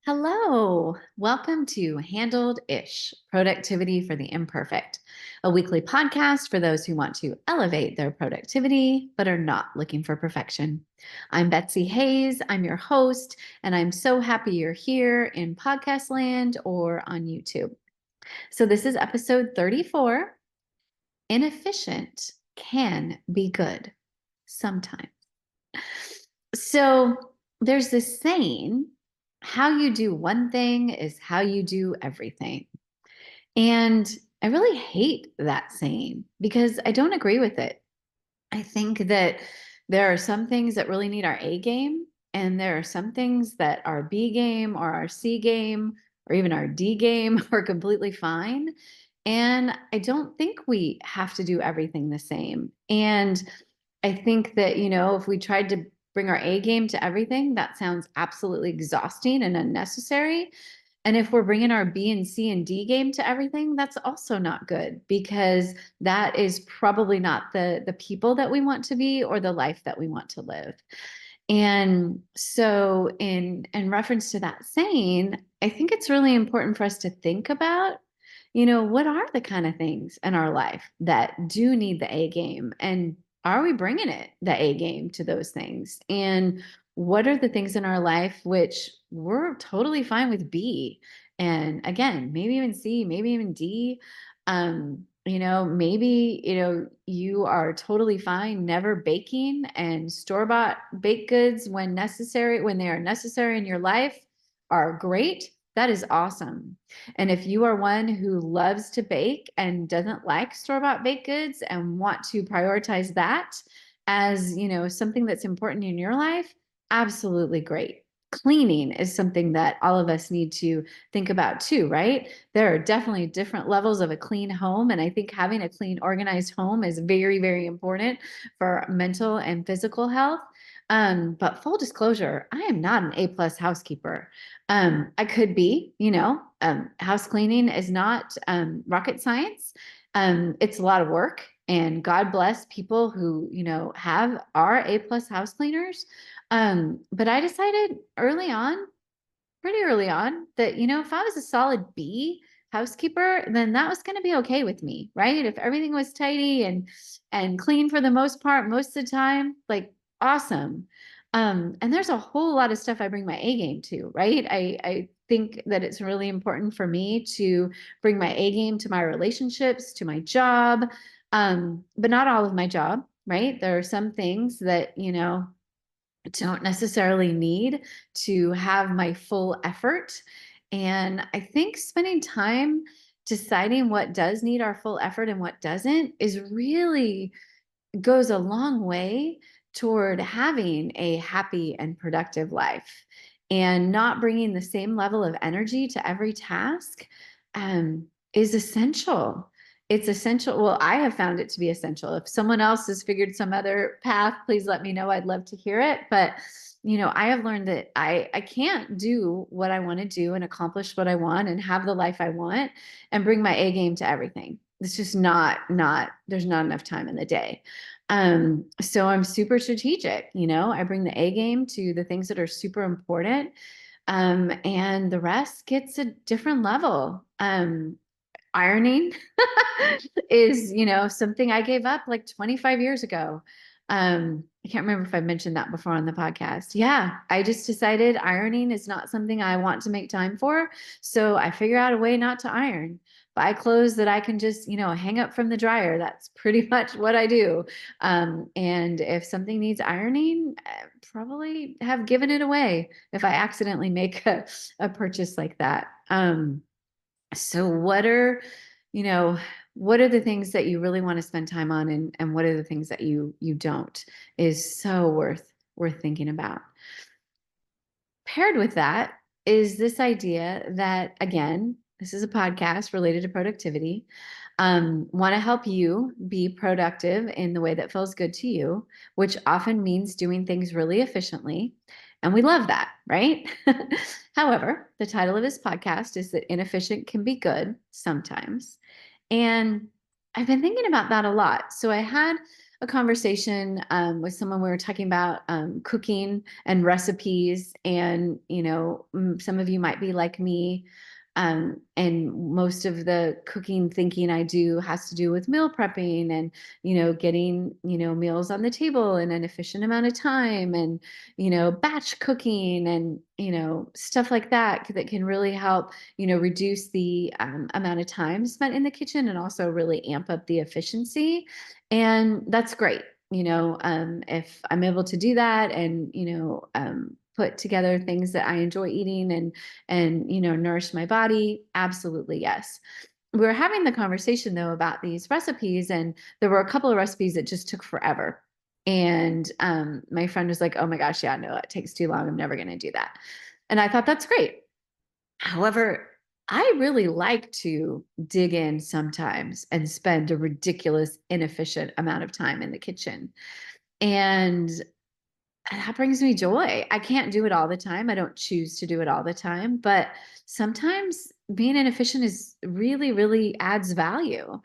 Hello, welcome to Handled Ish Productivity for the Imperfect, a weekly podcast for those who want to elevate their productivity but are not looking for perfection. I'm Betsy Hayes, I'm your host, and I'm so happy you're here in podcast land or on YouTube. So, this is episode 34. Inefficient can be good sometimes. So, there's this saying, how you do one thing is how you do everything. And I really hate that saying because I don't agree with it. I think that there are some things that really need our A game, and there are some things that our B game or our C game or even our D game are completely fine. And I don't think we have to do everything the same. And I think that, if we tried to bring our A game to everything, that sounds absolutely exhausting and unnecessary. And if we're bringing our B and C and D game to everything, that's also not good because that is probably not the people that we want to be or the life that we want to live. And so in reference to that saying, I think it's really important for us to think about, what are the kind of things in our life that do need the A game, and are we bringing the A game to those things? And what are the things in our life which we're totally fine with B? And again, maybe even C, maybe even D. Maybe, you are totally fine never baking, and store-bought baked goods when necessary, when they are necessary in your life, are great. That is awesome. And if you are one who loves to bake and doesn't like store-bought baked goods and want to prioritize that as, something that's important in your life, absolutely great. Cleaning is something that all of us need to think about too, right? There are definitely different levels of a clean home. And I think having a clean, organized home is very, very important for mental and physical health. But full disclosure, I am not an A+ housekeeper. I could be, house cleaning is not rocket science. It's a lot of work, and God bless people who, are A+ house cleaners. But I decided pretty early on, that, if I was a solid B housekeeper, then that was going to be okay with me, right? If everything was tidy and clean for the most part, most of the time, like awesome. And there's a whole lot of stuff I bring my A game to, right? I think that it's really important for me to bring my A game to my relationships, to my job, but not all of my job, right? There are some things that, don't necessarily need to have my full effort. And I think spending time deciding what does need our full effort and what doesn't is really goes a long way toward having a happy and productive life, and not bringing the same level of energy to every task is essential. It's essential. Well, I have found it to be essential. If someone else has figured some other path, please let me know. I'd love to hear it. But I have learned that I can't do what I want to do and accomplish what I want and have the life I want and bring my A game to everything. It's just not there's not enough time in the day. So I'm super strategic. I bring the A game to the things that are super important. And the rest gets a different level. Ironing is, something I gave up like 25 years ago. I can't remember if I mentioned that before on the podcast. Yeah, I just decided ironing is not something I want to make time for. So I figure out a way not to iron. Buy clothes that I can just, hang up from the dryer. That's pretty much what I do. And if something needs ironing, I probably have given it away if I accidentally make a purchase like that. So you know, what are the things that you really want to spend time on, and what are the things that you don't, is so worth thinking about. Paired with that is this idea that, again, this is a podcast related to productivity. Want to help you be productive in the way that feels good to you, which often means doing things really efficiently. And we love that, right? However, the title of this podcast is that inefficient can be good sometimes. And I've been thinking about that a lot. So I had a conversation with someone. We were talking about cooking and recipes, and some of you might be like me. And most of the cooking thinking I do has to do with meal prepping and, getting, meals on the table in an efficient amount of time, and, batch cooking and, stuff like that that can really help, reduce the amount of time spent in the kitchen and also really amp up the efficiency. And that's great. If I'm able to do that and, put together things that I enjoy eating and nourish my body, absolutely yes. We were having the conversation though about these recipes, and there were a couple of recipes that just took forever. And my friend was like, "Oh my gosh, yeah, no, it takes too long. I'm never going to do that." And I thought that's great. However, I really like to dig in sometimes and spend a ridiculous, inefficient amount of time in the kitchen. And that brings me joy. I can't do it all the time. I don't choose to do it all the time, but sometimes being inefficient is really, really adds value.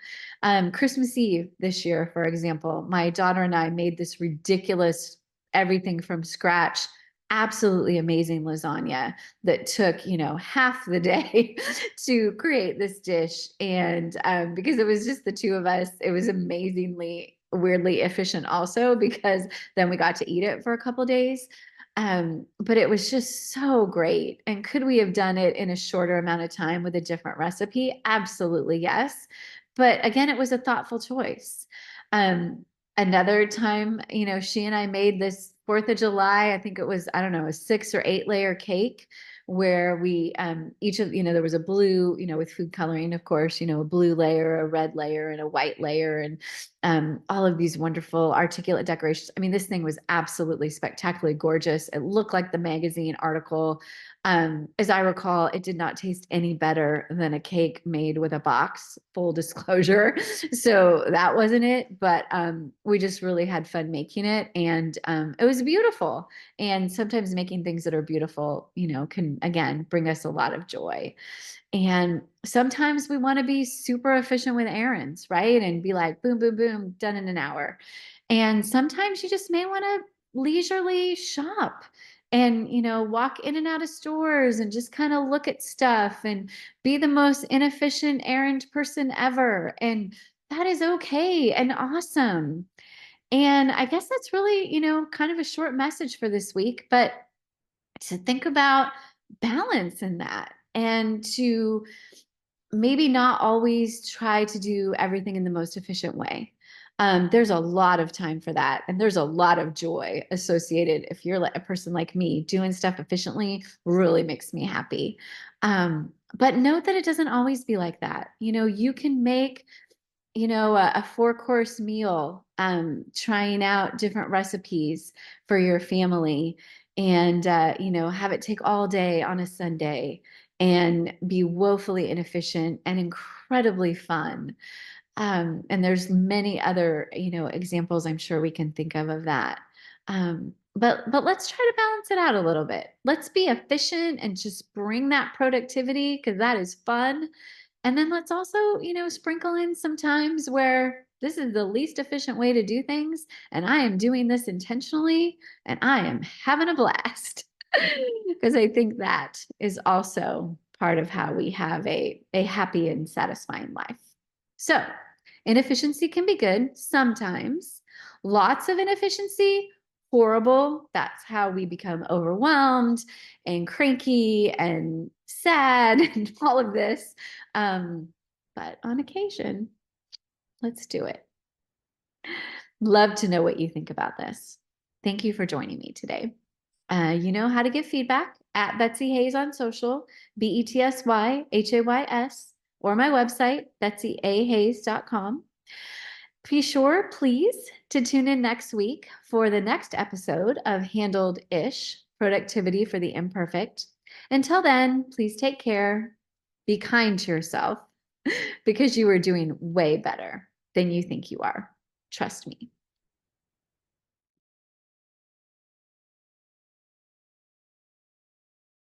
Christmas Eve this year, for example, my daughter and I made this ridiculous everything from scratch, absolutely amazing lasagna that took, half the day to create this dish. And because it was just the two of us, it was amazingly weirdly efficient also because then we got to eat it for a couple days. But it was just so great. And could we have done it in a shorter amount of time with a different recipe? Absolutely, yes. But again, it was a thoughtful choice. Um, Another time, she and I made this 4th of July, I think it was, I don't know, a 6 or 8 layer cake where we each of, there was a blue, with food coloring, of course, a blue layer, a red layer, and a white layer, and all of these wonderful articulate decorations. I mean, this thing was absolutely spectacularly gorgeous. It looked like the magazine article. As I recall, it did not taste any better than a cake made with a box, full disclosure. So that wasn't it, but we just really had fun making it, and it was beautiful. And sometimes making things that are beautiful, can again bring us a lot of joy. And sometimes we want to be super efficient with errands, right? And be like, boom, boom, boom, done in an hour. And sometimes you just may want to leisurely shop and, walk in and out of stores and just kind of look at stuff and be the most inefficient errand person ever. And that is okay and awesome. And I guess that's really, kind of a short message for this week, but to think about balance in that and to maybe not always try to do everything in the most efficient way. There's a lot of time for that. And there's a lot of joy associated. If you're like a person like me, doing stuff efficiently really makes me happy. But note that it doesn't always be like that. You can make a 4 course meal, trying out different recipes for your family and, have it take all day on a Sunday and be woefully inefficient and incredibly fun. And there's many other, examples I'm sure we can think of that. But let's try to balance it out a little bit. Let's be efficient and just bring that productivity because that is fun. And then let's also, sprinkle in some times where this is the least efficient way to do things. And I am doing this intentionally and I am having a blast. Because I think that is also part of how we have a happy and satisfying life. So, inefficiency can be good sometimes. Lots of inefficiency, horrible. That's how we become overwhelmed and cranky and sad and all of this. But on occasion, let's do it. Love to know what you think about this. Thank you for joining me today. You know how to give feedback at Betsy Hayes on social, BetsyHays, or my website, betsyahays.com. Be sure, please, to tune in next week for the next episode of Handled-ish, Productivity for the Imperfect. Until then, please take care, be kind to yourself, because you are doing way better than you think you are. Trust me.